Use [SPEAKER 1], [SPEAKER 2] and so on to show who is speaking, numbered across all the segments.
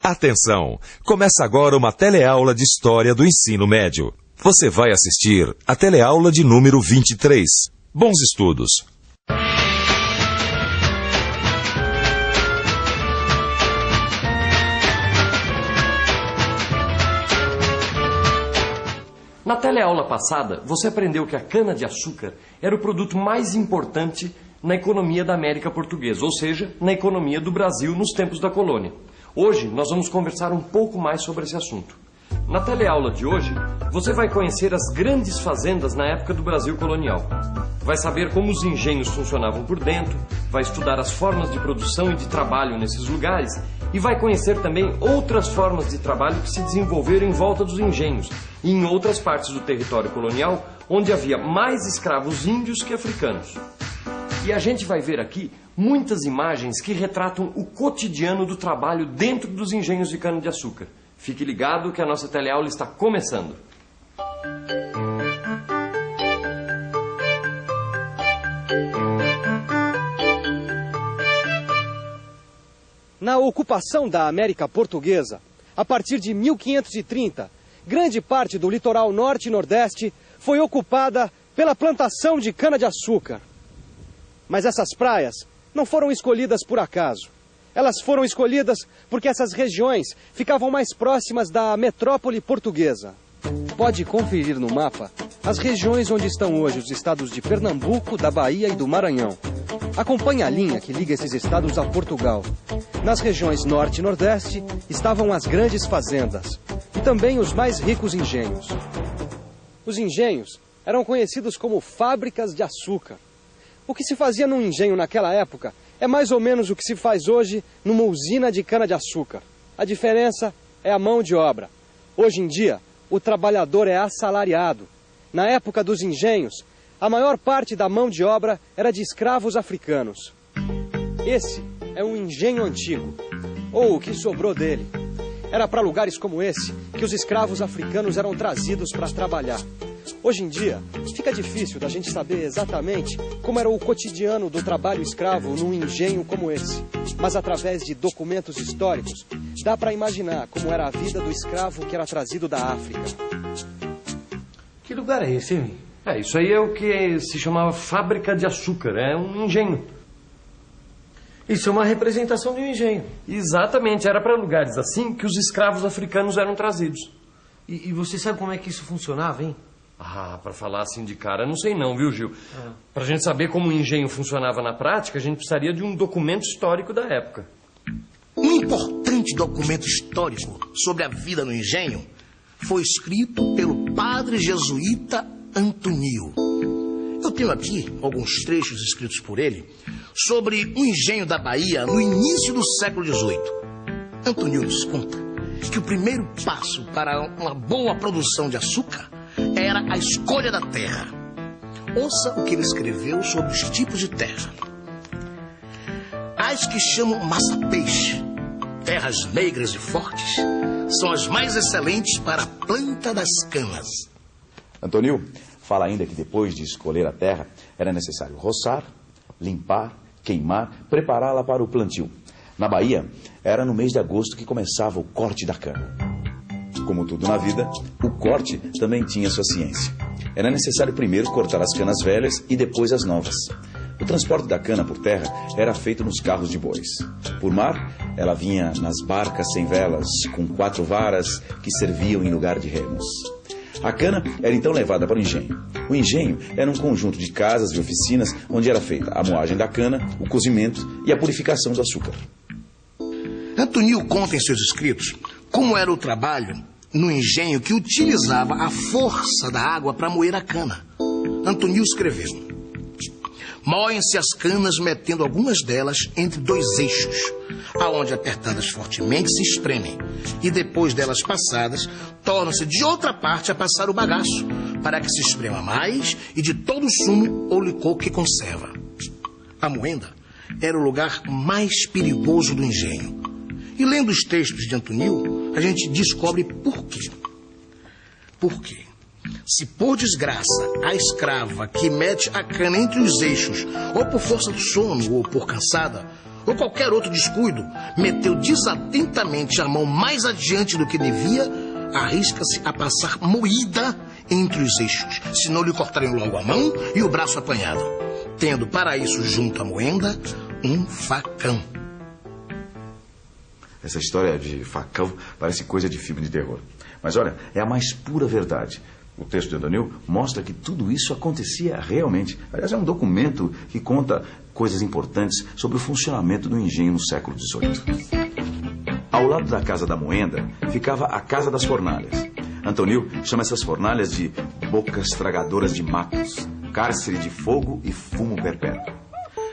[SPEAKER 1] Atenção! Começa agora uma teleaula de História do Ensino Médio. Você vai assistir a teleaula de número 23. Bons estudos!
[SPEAKER 2] Na teleaula passada, você aprendeu que a cana-de-açúcar era o produto mais importante na economia da América Portuguesa, ou seja, na economia do Brasil nos tempos da colônia. Hoje, nós vamos conversar um pouco mais sobre esse assunto. Na teleaula de hoje, você vai conhecer as grandes fazendas na época do Brasil colonial. Vai saber como os engenhos funcionavam por dentro, vai estudar as formas de produção e de trabalho nesses lugares e vai conhecer também outras formas de trabalho que se desenvolveram em volta dos engenhos e em outras partes do território colonial, onde havia mais escravos índios que africanos. E a gente vai ver aqui muitas imagens que retratam o cotidiano do trabalho dentro dos engenhos de cana-de-açúcar. Fique ligado que a nossa teleaula está começando.
[SPEAKER 3] Na ocupação da América Portuguesa, a partir de 1530, grande parte do litoral norte e nordeste foi ocupada pela plantação de cana-de-açúcar. Mas essas praias não foram escolhidas por acaso. Elas foram escolhidas porque essas regiões ficavam mais próximas da metrópole portuguesa. Pode conferir no mapa as regiões onde estão hoje os estados de Pernambuco, da Bahia e do Maranhão. Acompanhe a linha que liga esses estados a Portugal. Nas regiões norte e nordeste estavam as grandes fazendas e também os mais ricos engenhos. Os engenhos eram conhecidos como fábricas de açúcar. O que se fazia num engenho naquela época é mais ou menos o que se faz hoje numa usina de cana-de-açúcar. A diferença é a mão de obra. Hoje em dia, o trabalhador é assalariado. Na época dos engenhos, a maior parte da mão de obra era de escravos africanos. Esse é um engenho antigo, ou o que sobrou dele. Era para lugares como esse que os escravos africanos eram trazidos para trabalhar. Hoje em dia, fica difícil da gente saber exatamente como era o cotidiano do trabalho escravo num engenho como esse. Mas através de documentos históricos, dá para imaginar como era a vida do escravo que era trazido da África.
[SPEAKER 4] Que lugar é esse, hein?
[SPEAKER 2] Isso aí é o que se chamava fábrica de açúcar, é um engenho.
[SPEAKER 4] Isso é uma representação de um engenho.
[SPEAKER 2] Exatamente, era para lugares assim que os escravos africanos eram trazidos.
[SPEAKER 4] E você sabe como é que isso funcionava, hein?
[SPEAKER 2] Para falar assim de cara, não sei não, viu, Gil? Para a gente saber como o engenho funcionava na prática, a gente precisaria de um documento histórico da época.
[SPEAKER 5] Um importante documento histórico sobre a vida no engenho foi escrito pelo padre jesuíta Antônio. Eu tenho aqui alguns trechos escritos por ele sobre o engenho da Bahia no início do século XVIII. Antônio nos conta que o primeiro passo para uma boa produção de açúcar era a escolha da terra. Ouça o que ele escreveu sobre os tipos de terra. As que chamam massa-peixe, terras negras e fortes, são as mais excelentes para a planta das canas.
[SPEAKER 6] Antônio fala ainda que depois de escolher a terra, era necessário roçar, limpar, queimar, prepará-la para o plantio. Na Bahia, era no mês de agosto que começava o corte da cana. Como tudo na vida, o corte também tinha sua ciência. Era necessário primeiro cortar as canas velhas e depois as novas. O transporte da cana por terra era feito nos carros de bois. Por mar, ela vinha nas barcas sem velas, com 4 varas que serviam em lugar de remos. A cana era então levada para o engenho. O engenho era um conjunto de casas e oficinas onde era feita a moagem da cana, o cozimento e a purificação do açúcar.
[SPEAKER 5] Antônio conta em seus escritos como era o trabalho no engenho que utilizava a força da água para moer a cana. Antônio escreveu: moem-se as canas metendo algumas delas entre 2 eixos, aonde apertadas fortemente se espremem, e depois delas passadas, tornam-se de outra parte a passar o bagaço, para que se esprema mais e de todo o sumo ou licor que conserva. A moenda era o lugar mais perigoso do engenho. E lendo os textos de Antônio, a gente descobre por quê. Porque, se por desgraça a escrava que mete a cana entre os eixos, ou por força do sono, ou por cansada, ou qualquer outro descuido, meteu desatentamente a mão mais adiante do que devia, arrisca-se a passar moída entre os eixos, se não lhe cortarem logo a mão e o braço apanhado, tendo para isso junto à moenda um facão.
[SPEAKER 6] Essa história de facão parece coisa de filme de terror. Mas olha, é a mais pura verdade. O texto de Antoniu mostra que tudo isso acontecia realmente. Aliás, é um documento que conta coisas importantes sobre o funcionamento do engenho no século XVIII. Ao lado da Casa da Moenda ficava a Casa das Fornalhas. Antoniu chama essas fornalhas de bocas tragadoras de matos, cárcere de fogo e fumo perpétuo.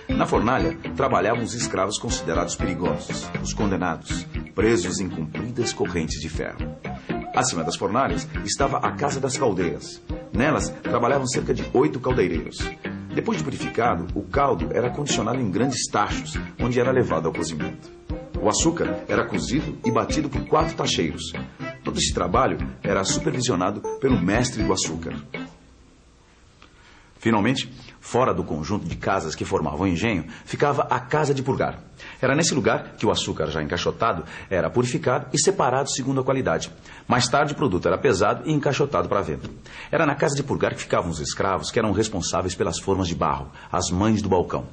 [SPEAKER 6] Na fornalha trabalhavam os escravos considerados perigosos, os condenados, presos em compridas correntes de ferro. Acima das fornalhas estava a Casa das Caldeiras. Nelas trabalhavam cerca de 8 caldeireiros. Depois de purificado, o caldo era condicionado em grandes tachos, onde era levado ao cozimento. O açúcar era cozido e batido por 4 tacheiros. Todo esse trabalho era supervisionado pelo mestre do açúcar. Finalmente, fora do conjunto de casas que formavam o engenho, ficava a Casa de Purgar. Era nesse lugar que o açúcar já encaixotado era purificado e separado segundo a qualidade. Mais tarde, o produto era pesado e encaixotado para venda. Era na Casa de Purgar que ficavam os escravos que eram responsáveis pelas formas de barro, as mães do balcão.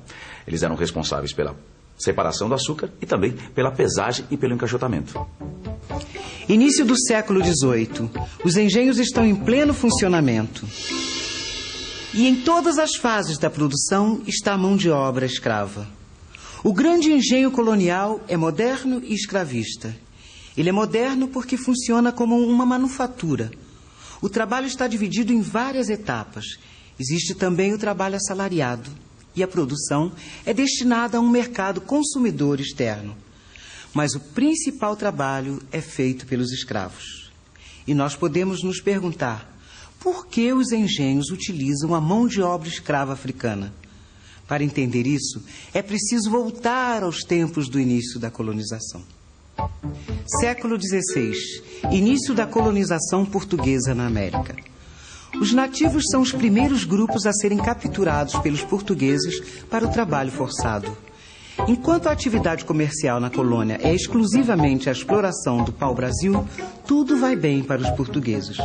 [SPEAKER 6] Eles eram responsáveis pela separação do açúcar e também pela pesagem e pelo encaixotamento.
[SPEAKER 7] Início do século XVIII. Os engenhos estão em pleno funcionamento. E em todas as fases da produção está a mão de obra escrava. O grande engenho colonial é moderno e escravista. Ele é moderno porque funciona como uma manufatura. O trabalho está dividido em várias etapas. Existe também o trabalho assalariado. E a produção é destinada a um mercado consumidor externo. Mas o principal trabalho é feito pelos escravos. E nós podemos nos perguntar: por que os engenhos utilizam a mão de obra escrava africana? Para entender isso, é preciso voltar aos tempos do início da colonização. Século XVI, início da colonização portuguesa na América. Os nativos são os primeiros grupos a serem capturados pelos portugueses para o trabalho forçado. Enquanto a atividade comercial na colônia é exclusivamente a exploração do pau-brasil, tudo vai bem para os portugueses.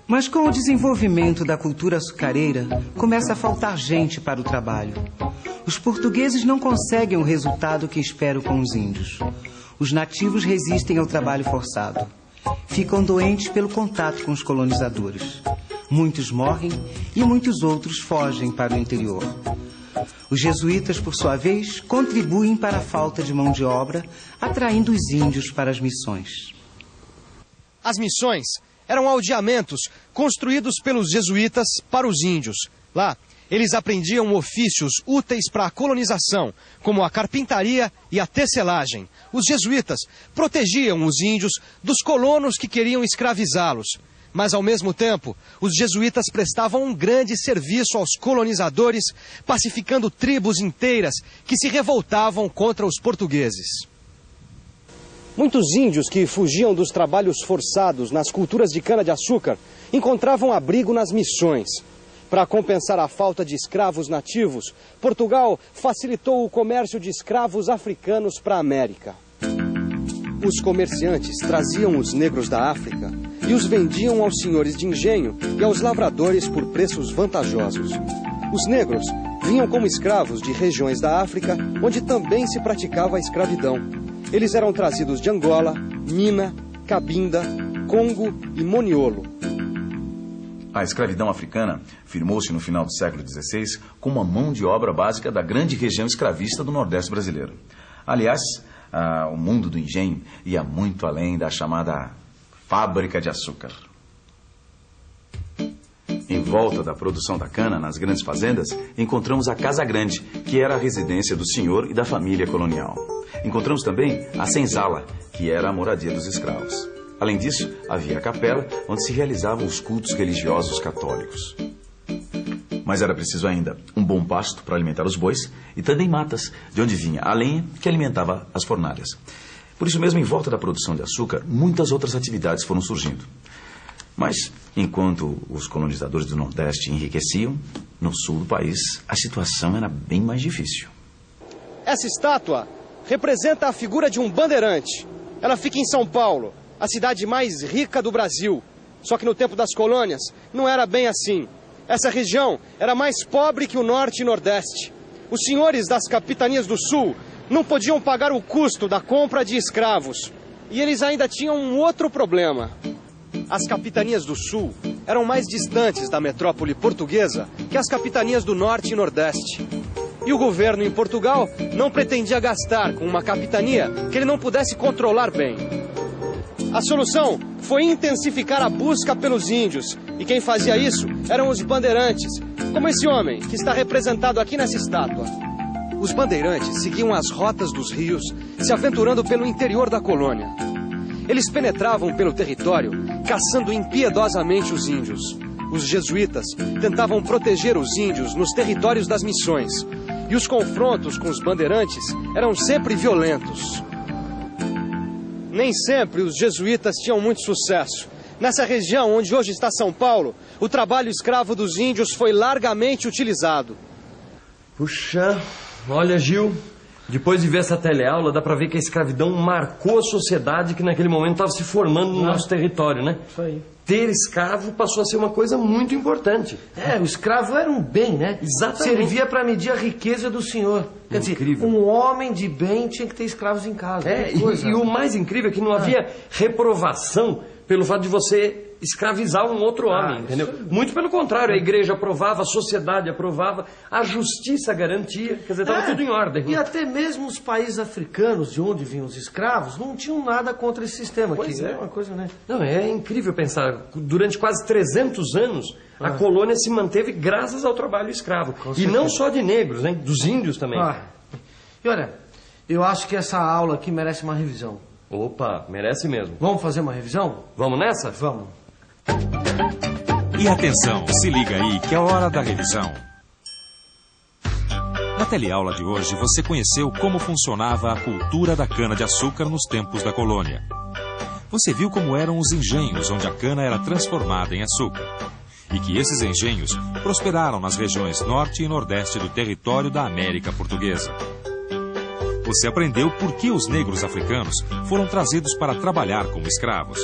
[SPEAKER 7] Mas com o desenvolvimento da cultura açucareira, começa a faltar gente para o trabalho. Os portugueses não conseguem o resultado que esperam com os índios. Os nativos resistem ao trabalho forçado. Ficam doentes pelo contato com os colonizadores. Muitos morrem e muitos outros fogem para o interior. Os jesuítas, por sua vez, contribuem para a falta de mão de obra, atraindo os índios para as missões.
[SPEAKER 3] As missões eram aldeamentos construídos pelos jesuítas para os índios. Lá, eles aprendiam ofícios úteis para a colonização, como a carpintaria e a tecelagem. Os jesuítas protegiam os índios dos colonos que queriam escravizá-los. Mas, ao mesmo tempo, os jesuítas prestavam um grande serviço aos colonizadores, pacificando tribos inteiras que se revoltavam contra os portugueses. Muitos índios que fugiam dos trabalhos forçados nas culturas de cana-de-açúcar encontravam abrigo nas missões. Para compensar a falta de escravos nativos, Portugal facilitou o comércio de escravos africanos para a América. Os comerciantes traziam os negros da África e os vendiam aos senhores de engenho e aos lavradores por preços vantajosos. Os negros vinham como escravos de regiões da África, onde também se praticava a escravidão. Eles eram trazidos de Angola, Mina, Cabinda, Congo e Moniolo.
[SPEAKER 6] A escravidão africana firmou-se no final do século XVI como a mão de obra básica da grande região escravista do Nordeste brasileiro. Aliás, o mundo do engenho ia muito além da chamada fábrica de açúcar. Em volta da produção da cana, nas grandes fazendas, encontramos a Casa Grande, que era a residência do senhor e da família colonial. Encontramos também a senzala, que era a moradia dos escravos. Além disso, havia a capela, onde se realizavam os cultos religiosos católicos. Mas era preciso ainda um bom pasto para alimentar os bois e também matas, de onde vinha a lenha que alimentava as fornalhas. Por isso mesmo, em volta da produção de açúcar, muitas outras atividades foram surgindo. Mas, enquanto os colonizadores do Nordeste enriqueciam, no sul do país, a situação era bem mais difícil.
[SPEAKER 3] Essa estátua representa a figura de um bandeirante. Ela fica em São Paulo, a cidade mais rica do Brasil. Só que no tempo das colônias não era bem assim. Essa região era mais pobre que o Norte e Nordeste. Os senhores das capitanias do Sul não podiam pagar o custo da compra de escravos. E eles ainda tinham um outro problema. As capitanias do Sul eram mais distantes da metrópole portuguesa que as capitanias do Norte e Nordeste. E o governo em Portugal não pretendia gastar com uma capitania que ele não pudesse controlar bem. A solução foi intensificar a busca pelos índios. E quem fazia isso eram os bandeirantes, como esse homem que está representado aqui nessa estátua. Os bandeirantes seguiam as rotas dos rios, se aventurando pelo interior da colônia. Eles penetravam pelo território, caçando impiedosamente os índios. Os jesuítas tentavam proteger os índios nos territórios das missões. E os confrontos com os bandeirantes eram sempre violentos. Nem sempre os jesuítas tinham muito sucesso. Nessa região onde hoje está São Paulo, o trabalho escravo dos índios foi largamente utilizado.
[SPEAKER 2] Puxa, olha, Gil, depois de ver essa teleaula, dá pra ver que a escravidão marcou a sociedade que naquele momento estava se formando no nosso território, né?
[SPEAKER 4] Isso aí.
[SPEAKER 2] Ter escravo passou a ser uma coisa muito importante.
[SPEAKER 4] O escravo era um bem, né?
[SPEAKER 2] Exatamente.
[SPEAKER 4] Servia para medir a riqueza do senhor. Quer dizer, um homem de bem tinha que ter escravos em casa.
[SPEAKER 2] E o mais incrível é que não havia reprovação pelo fato de você escravizar um outro homem, entendeu? Muito pelo contrário, a igreja aprovava, a sociedade aprovava, a justiça garantia, quer dizer, estava tudo em ordem.
[SPEAKER 4] E até mesmo os países africanos, de onde vinham os escravos, não tinham nada contra esse sistema.
[SPEAKER 2] Pois
[SPEAKER 4] aqui.
[SPEAKER 2] é.
[SPEAKER 4] Uma coisa, né?
[SPEAKER 2] Não, é incrível pensar, durante quase 300 anos, a colônia se manteve graças ao trabalho escravo. E não só de negros, hein? Dos índios também.
[SPEAKER 4] E olha, eu acho que essa aula aqui merece uma revisão.
[SPEAKER 2] Opa, merece mesmo.
[SPEAKER 4] Vamos fazer uma revisão?
[SPEAKER 2] Vamos nessa?
[SPEAKER 4] Vamos.
[SPEAKER 1] E atenção, se liga aí que é hora da revisão. Na teleaula de hoje você conheceu como funcionava a cultura da cana-de-açúcar nos tempos da colônia. Você viu como eram os engenhos onde a cana era transformada em açúcar. E que esses engenhos prosperaram nas regiões norte e nordeste do território da América Portuguesa. Você aprendeu por que os negros africanos foram trazidos para trabalhar como escravos.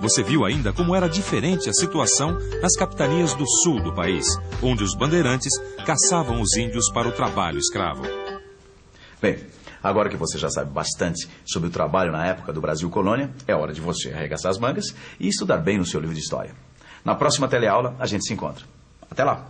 [SPEAKER 1] Você viu ainda como era diferente a situação nas capitanias do sul do país, onde os bandeirantes caçavam os índios para o trabalho escravo.
[SPEAKER 6] Bem, agora que você já sabe bastante sobre o trabalho na época do Brasil Colônia, é hora de você arregaçar as mangas e estudar bem no seu livro de história. Na próxima teleaula, a gente se encontra. Até lá!